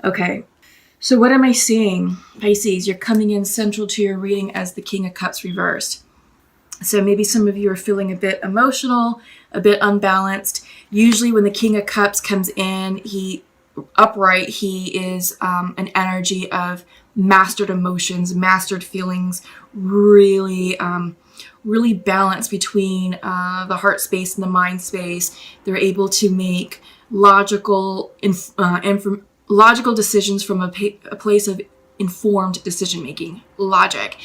Okay. So what am I seeing? Pisces, you're coming in central to your reading as the King of Cups reversed. So maybe some of you are feeling a bit emotional, a bit unbalanced. Usually when the King of Cups comes in, he is an energy of mastered emotions, mastered feelings, really balanced between the heart space and the mind space. They're able to make logical decisions from a place of informed decision making, logic.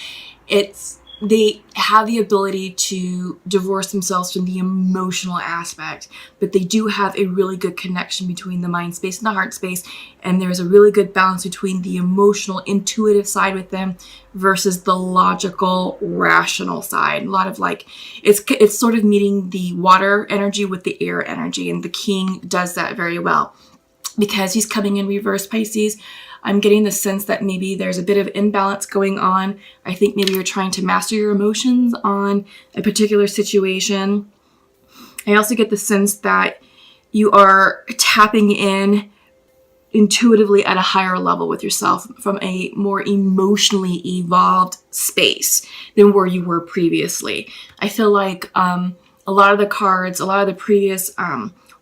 They have the ability to divorce themselves from the emotional aspect, but they do have a really good connection between the mind space and the heart space, and there's a really good balance between the emotional, intuitive side with them versus the logical, rational side. A lot of it's sort of meeting the water energy with the air energy, and the King does that very well. Because he's coming in reverse, Pisces, I'm getting the sense that maybe there's a bit of imbalance going on. I think maybe you're trying to master your emotions on a particular situation. I also get the sense that you are tapping in intuitively at a higher level with yourself from a more emotionally evolved space than where you were previously. I feel like a lot of the previous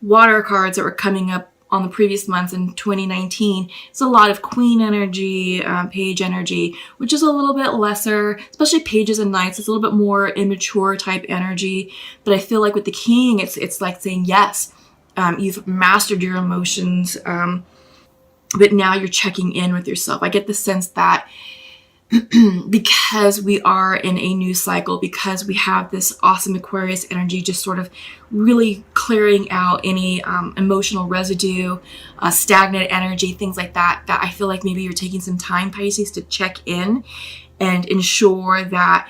water cards that were coming up on the previous months in 2019, it's a lot of Queen energy, Page energy, which is a little bit lesser, especially Pages and Knights. It's a little bit more immature type energy. But I feel like with the King, it's like saying, yes, you've mastered your emotions, but now you're checking in with yourself. I get the sense that because we are in a new cycle, because we have this awesome Aquarius energy just sort of really clearing out any emotional residue, stagnant energy, things like that, that I feel like maybe you're taking some time, Pisces, to check in and ensure that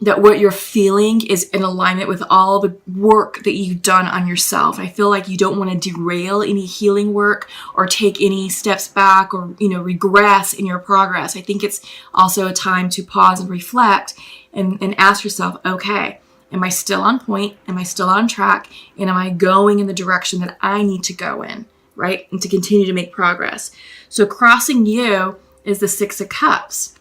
what you're feeling is in alignment with all the work that you've done on yourself. I feel like you don't want to derail any healing work or take any steps back or, regress in your progress. I think it's also a time to pause and reflect and ask yourself, okay, am I still on point? Am I still on track? And am I going in the direction that I need to go in, right? And to continue to make progress. So crossing you is the Six of Cups.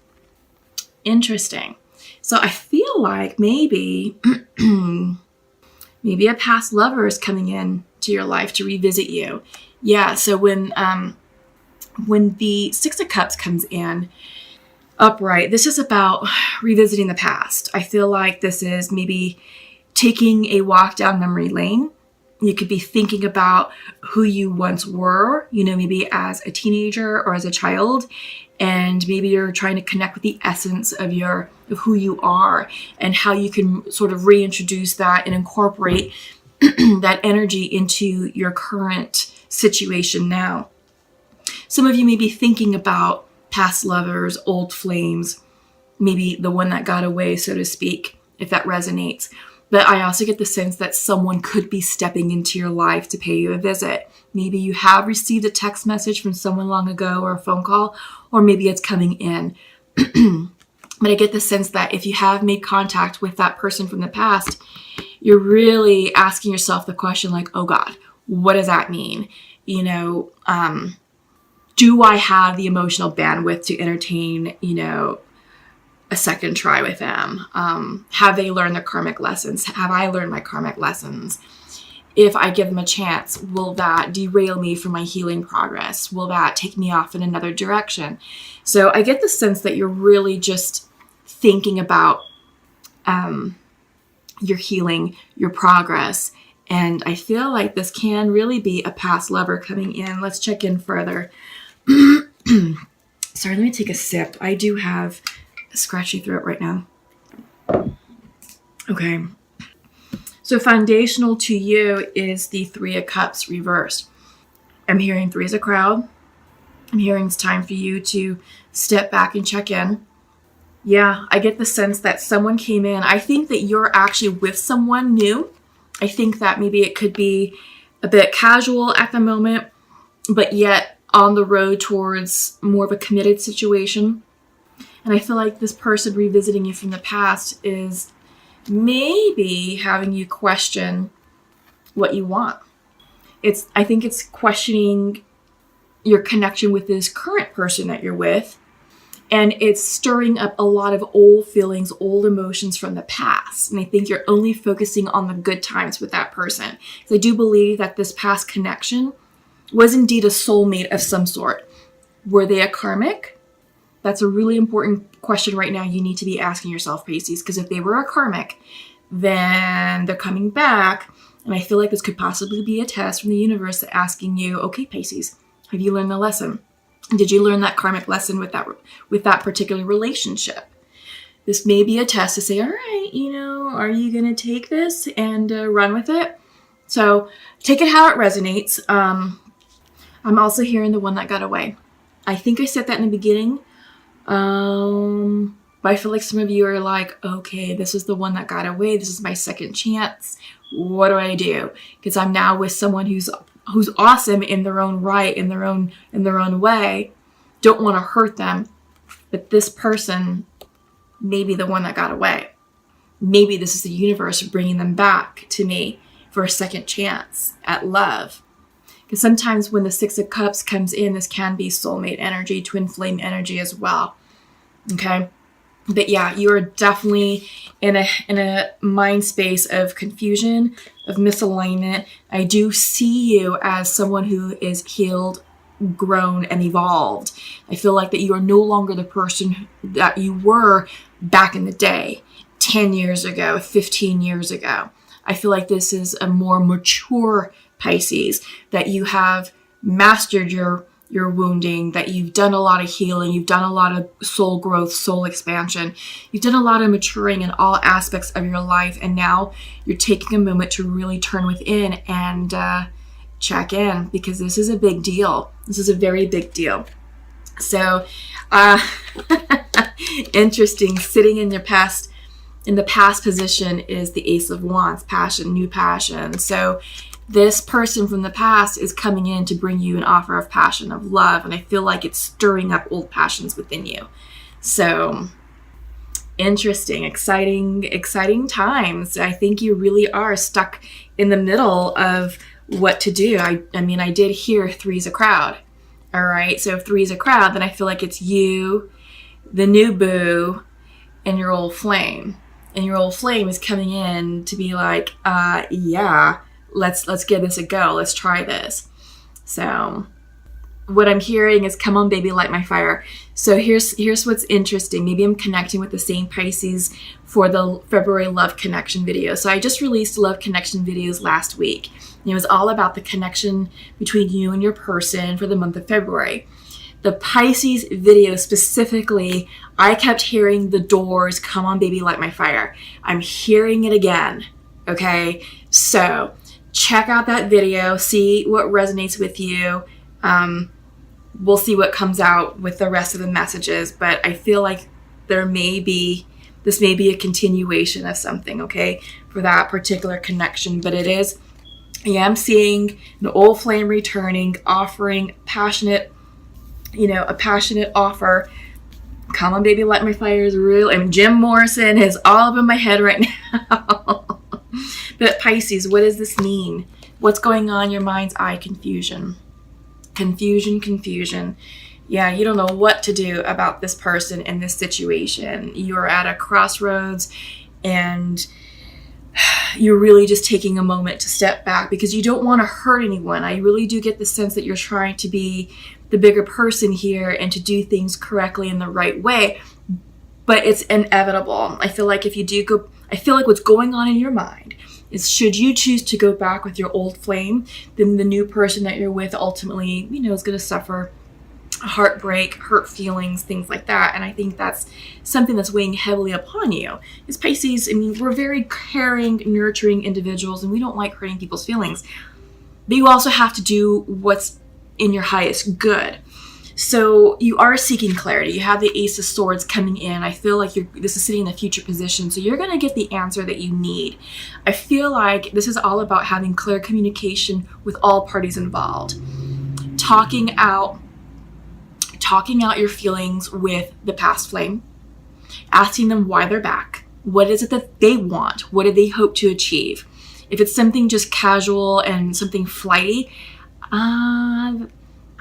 Interesting. So I feel like maybe a past lover is coming in to your life to revisit you. Yeah, so when the Six of Cups comes in upright, this is about revisiting the past. I feel like this is maybe taking a walk down memory lane. You could be thinking about who you once were, maybe as a teenager or as a child, and maybe you're trying to connect with the essence of who you are and how you can sort of reintroduce that and incorporate that energy into your current situation now. Some of you may be thinking about past lovers, old flames, maybe the one that got away, so to speak, if that resonates. But I also get the sense that someone could be stepping into your life to pay you a visit. Maybe you have received a text message from someone long ago or a phone call, or maybe it's coming in. But I get the sense that if you have made contact with that person from the past, you're really asking yourself the question like, oh God, what does that mean? Do I have the emotional bandwidth to entertain, a second try with them? Have they learned their karmic lessons? Have I learned my karmic lessons? If I give them a chance, will that derail me from my healing progress? Will that take me off in another direction? So I get the sense that you're really just thinking about your healing, your progress. And I feel like this can really be a past lover coming in. Let's check in further. Sorry, let me take a sip. I do have a scratchy throat right now. Okay. So foundational to you is the Three of Cups reversed. I'm hearing three as a crowd. I'm hearing it's time for you to step back and check in. Yeah, I get the sense that someone came in. I think that you're actually with someone new. I think that maybe it could be a bit casual at the moment, but yet on the road towards more of a committed situation. And I feel like this person revisiting you from the past is maybe having you question what you want. I think it's questioning your connection with this current person that you're with, and it's stirring up a lot of old feelings, old emotions from the past. And I think you're only focusing on the good times with that person. So I do believe that this past connection was indeed a soulmate of some sort. Were they a karmic? That's a really important question right now you need to be asking yourself, Pisces, because if they were a karmic, then they're coming back. And I feel like this could possibly be a test from the universe asking you, okay, Pisces, have you learned the lesson? Did you learn that karmic lesson with that particular relationship? This may be a test to say, all right, are you going to take this and run with it? So take it how it resonates. I'm also hearing the one that got away. I think I said that in the beginning. But I feel like some of you are like, okay, this is the one that got away. This is my second chance. What do I do? Because I'm now with someone who's awesome in their own right, in their own way. Don't want to hurt them. But this person may be the one that got away. Maybe this is the universe bringing them back to me for a second chance at love. Because sometimes when the Six of Cups comes in, this can be soulmate energy, twin flame energy as well. Okay? But yeah, you are definitely in a mind space of confusion, of misalignment. I do see you as someone who is healed, grown, and evolved. I feel like that you are no longer the person that you were back in the day, 10 years ago, 15 years ago. I feel like this is a more mature Pisces, that you have mastered your wounding, that you've done a lot of healing, you've done a lot of soul growth, soul expansion, you've done a lot of maturing in all aspects of your life, and now you're taking a moment to really turn within and check in, because this is a big deal. This is a very big deal. So interesting, sitting in the past position is the Ace of Wands, passion, new passion. So this person from the past is coming in to bring you an offer of passion, of love, and I feel like it's stirring up old passions within you. So interesting, exciting times. I think you really are stuck in the middle of what to do. I mean, I did hear three's a crowd. All right. So if three's a crowd, then I feel like it's you, the new boo, and your old flame. And your old flame is coming in to be like, yeah, let's give this a go. Let's try this. So what I'm hearing is, come on, baby, light my fire. So here's what's interesting. Maybe I'm connecting with the same Pisces for the February love connection video. So I just released love connection videos last week. And it was all about the connection between you and your person for the month of February. The Pisces video specifically, I kept hearing the doors, come on, baby, light my fire. I'm hearing it again. Okay. So check out that video, see what resonates with you. We'll see what comes out with the rest of the messages, but I feel like this may be a continuation of something, okay, for that particular connection. But I am seeing an old flame returning, offering passionate, a passionate offer. Come on, baby, light my fire is real. And Jim Morrison is all up in my head right now. But Pisces, what does this mean? What's going on in your mind's eye? Confusion. Yeah, you don't know what to do about this person in this situation. You're at a crossroads and you're really just taking a moment to step back because you don't want to hurt anyone. I really do get the sense that you're trying to be the bigger person here and to do things correctly in the right way, but it's inevitable. I feel like what's going on in your mind is, should you choose to go back with your old flame, then the new person that you're with ultimately, is going to suffer heartbreak, hurt feelings, things like that. And I think that's something that's weighing heavily upon you. Is Pisces, we're very caring, nurturing individuals, and we don't like hurting people's feelings. But you also have to do what's in your highest good. So you are seeking clarity. You have the Ace of Swords coming in. I feel like this is sitting in a future position. So you're going to get the answer that you need. I feel like this is all about having clear communication with all parties involved. Talking out your feelings with the past flame. Asking them why they're back. What is it that they want? What do they hope to achieve? If it's something just casual and something flighty,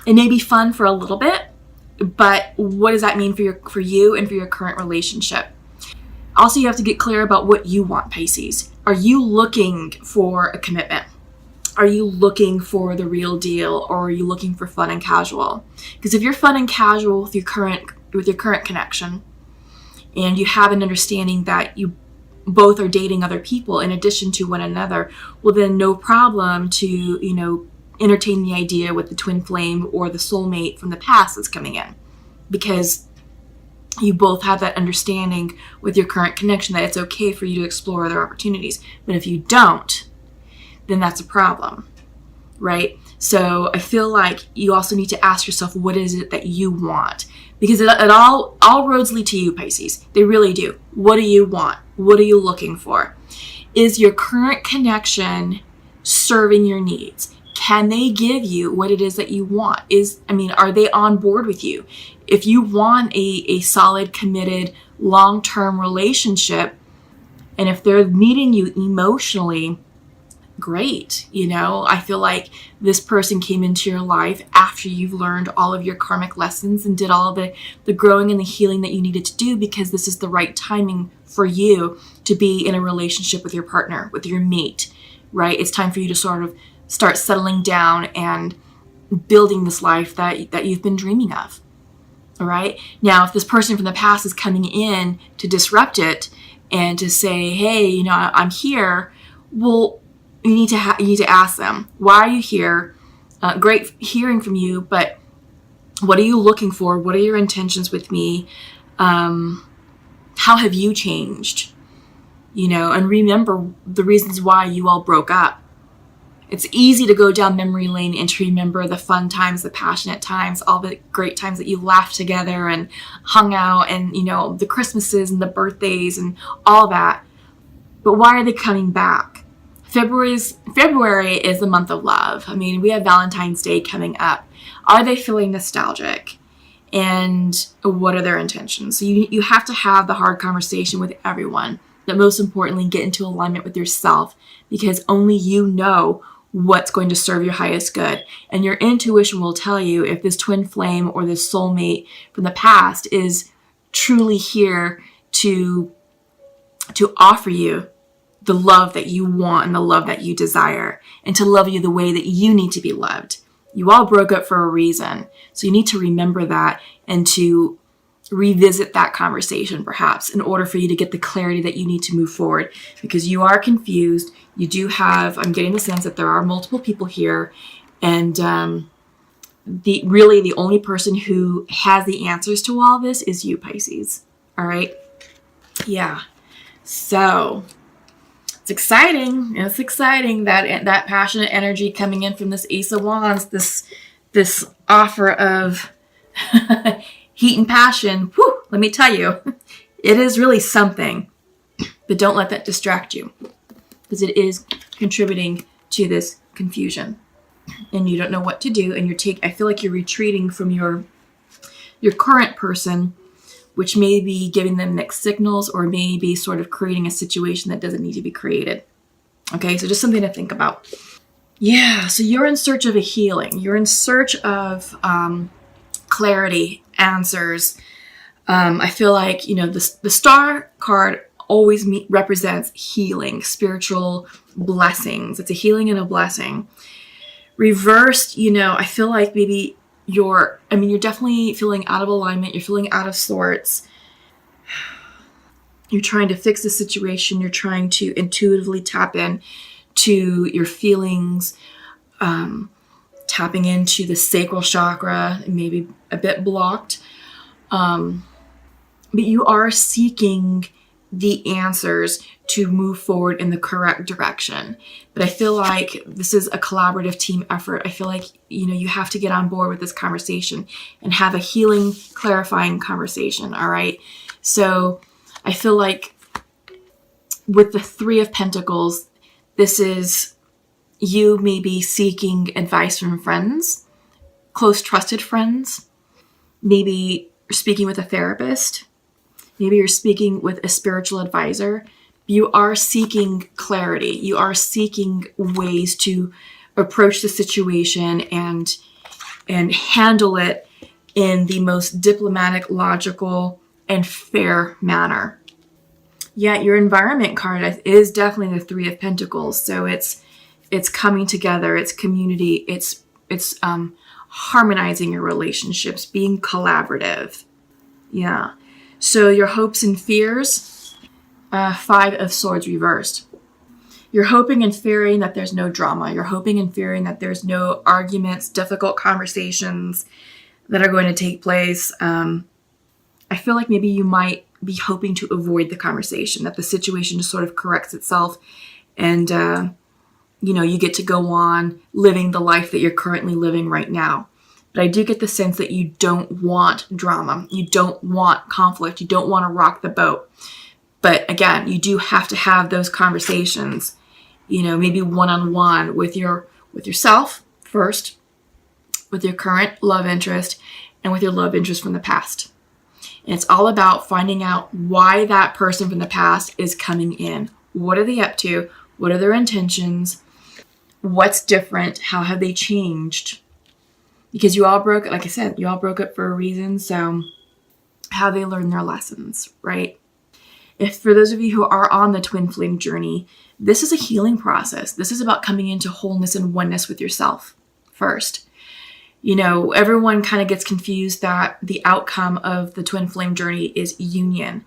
It may be fun for a little bit, but what does that mean for you and for your current relationship? Also, you have to get clear about what you want, Pisces. Are you looking for a commitment? Are you looking for the real deal, or are you looking for fun and casual? Because if you're fun and casual with your current connection, and you have an understanding that you both are dating other people in addition to one another, well, then no problem to, entertain the idea with the twin flame or the soulmate from the past that's coming in, because you both have that understanding with your current connection that it's okay for you to explore other opportunities. But if you don't, then that's a problem, right? So I feel like you also need to ask yourself, what is it that you want? Because it all roads lead to you, Pisces. They really do. What do you want? What are you looking for? Is your current connection serving your needs? Can they give you what it is that you want? Are they on board with you? If you want a solid, committed, long-term relationship, and if they're meeting you emotionally, great. I feel like this person came into your life after you've learned all of your karmic lessons and did all of the growing and the healing that you needed to do, because this is the right timing for you to be in a relationship with your partner, with your mate, right? It's time for you to sort of start settling down and building this life that you've been dreaming of. All right. Now, if this person from the past is coming in to disrupt it and to say, hey, I'm here, well, you need to ask them, why are you here? Great hearing from you, but what are you looking for? What are your intentions with me? How have you changed? And remember the reasons why you all broke up. It's easy to go down memory lane and to remember the fun times, the passionate times, all the great times that you laughed together and hung out, and, the Christmases and the birthdays and all that. But why are they coming back? February is the month of love. We have Valentine's Day coming up. Are they feeling nostalgic? And what are their intentions? So you have to have the hard conversation with everyone, but most importantly, get into alignment with yourself, because only you know what's going to serve your highest good. And your intuition will tell you if this twin flame or this soulmate from the past is truly here to offer you the love that you want and the love that you desire, and to love you the way that you need to be loved. You all broke up for a reason. So you need to remember that and to revisit that conversation, perhaps, in order for you to get the clarity that you need to move forward, because you are confused. You do have, I'm getting the sense that there are multiple people here, and the only person who has the answers to all this is you, Pisces. All right. Yeah. So it's exciting. It's exciting that passionate energy coming in from this Ace of Wands, this offer of heat and passion. Whew, let me tell you, it is really something. But don't let that distract you, because it is contributing to this confusion, and you don't know what to do. And I feel like you're retreating from your current person, which may be giving them mixed signals, or maybe sort of creating a situation that doesn't need to be created. Okay, so just something to think about. Yeah, so you're in search of a healing. You're in search of clarity, answers. I feel like, the star card always represents healing, spiritual blessings. It's a healing and a blessing. Reversed, I feel like maybe you're definitely feeling out of alignment. You're feeling out of sorts. You're trying to fix the situation. You're trying to intuitively tap in to your feelings, tapping into the sacral chakra, maybe a bit blocked. But you are seeking the answers to move forward in the correct direction. But I feel like this is a collaborative team effort. I feel like, you have to get on board with this conversation and have a healing, clarifying conversation. All right. So I feel like with the Three of Pentacles, this is you maybe seeking advice from friends, close, trusted friends. Maybe you're speaking with a therapist. Maybe you're speaking with a spiritual advisor. You are seeking clarity. You are seeking ways to approach the situation and and handle it in the most diplomatic, logical, and fair manner. Yeah, your environment card is definitely the Three of Pentacles. So it's coming together, it's community, it's harmonizing your relationships, being collaborative. Yeah. So your hopes and fears, Five of Swords reversed. You're hoping and fearing that there's no drama. You're hoping and fearing that there's no arguments, difficult conversations that are going to take place. I feel like maybe you might be hoping to avoid the conversation, that the situation just sort of corrects itself and, you get to go on living the life that you're currently living right now. But I do get the sense that you don't want drama. You don't want conflict. You don't want to rock the boat. But again, you do have to have those conversations, maybe one-on-one with yourself first, with your current love interest, and with your love interest from the past. And it's all about finding out why that person from the past is coming in. What are they up to? What are their intentions? What's different? How have they changed? Because you all broke up for a reason. So how they learned their lessons, right? If for those of you who are on the twin flame journey, this is a healing process. This is about coming into wholeness and oneness with yourself first. Everyone kind of gets confused that the outcome of the twin flame journey is union.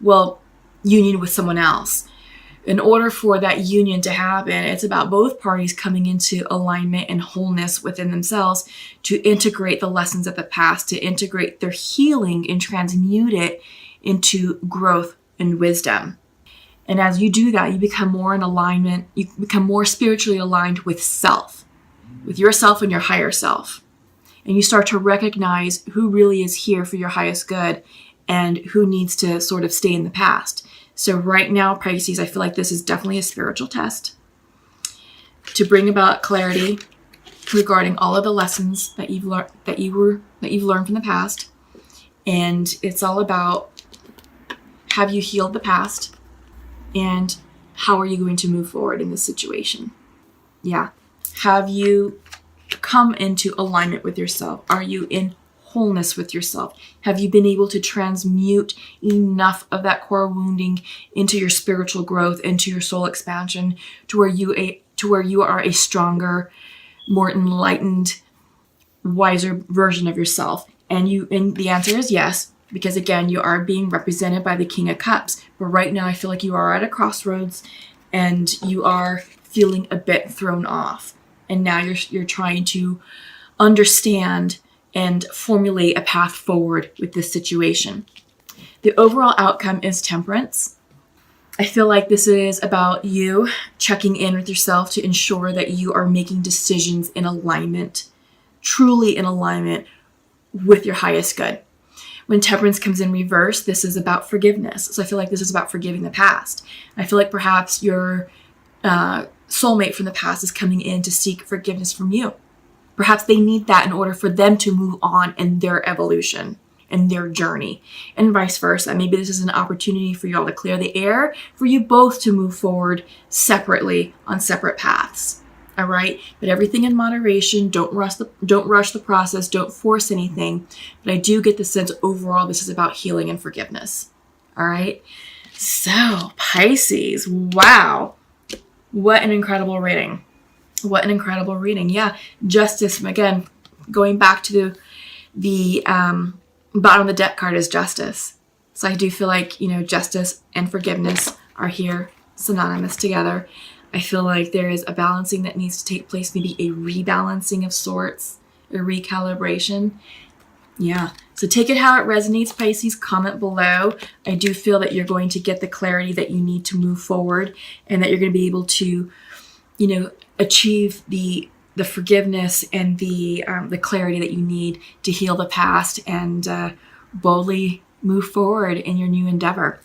Well, union with someone else. In order for that union to happen, it's about both parties coming into alignment and wholeness within themselves to integrate the lessons of the past, to integrate their healing and transmute it into growth and wisdom. And as you do that, you become more in alignment, you become more spiritually aligned with self, with yourself and your higher self. And you start to recognize who really is here for your highest good and who needs to sort of stay in the past. So right now, Pisces, I feel like this is definitely a spiritual test to bring about clarity regarding all of the lessons that you've learned from the past. And it's all about, have you healed the past? And how are you going to move forward in this situation? Yeah. Have you come into alignment with yourself? Are you in wholeness with yourself? Have you been able to transmute enough of that core wounding into your spiritual growth, into your soul expansion, to where you are a stronger, more enlightened, wiser version of yourself? And the answer is yes, because again, you are being represented by the King of Cups. But right now, I feel like you are at a crossroads and you are feeling a bit thrown off. And now you're trying to understand and formulate a path forward with this situation. The overall outcome is Temperance. I feel like this is about you checking in with yourself to ensure that you are making decisions in alignment, truly in alignment with your highest good. When Temperance comes in reverse, this is about forgiveness. So I feel like this is about forgiving the past. I feel like perhaps your soulmate from the past is coming in to seek forgiveness from you. Perhaps they need that in order for them to move on in their evolution and their journey, and vice versa. Maybe this is an opportunity for you all to clear the air, for you both to move forward separately on separate paths. All right, but everything in moderation. Don't rush the process. Don't force anything. But I do get the sense overall this is about healing and forgiveness. All right. So Pisces, wow, what an incredible reading. What an incredible reading. Yeah, Justice. Again, going back to the bottom of the deck card is Justice. So I do feel like, justice and forgiveness are here synonymous together. I feel like there is a balancing that needs to take place, maybe a rebalancing of sorts, a recalibration. Yeah. So take it how it resonates, Pisces. Comment below. I do feel that you're going to get the clarity that you need to move forward, and that you're going to be able to, achieve the forgiveness and the clarity that you need to heal the past and boldly move forward in your new endeavor.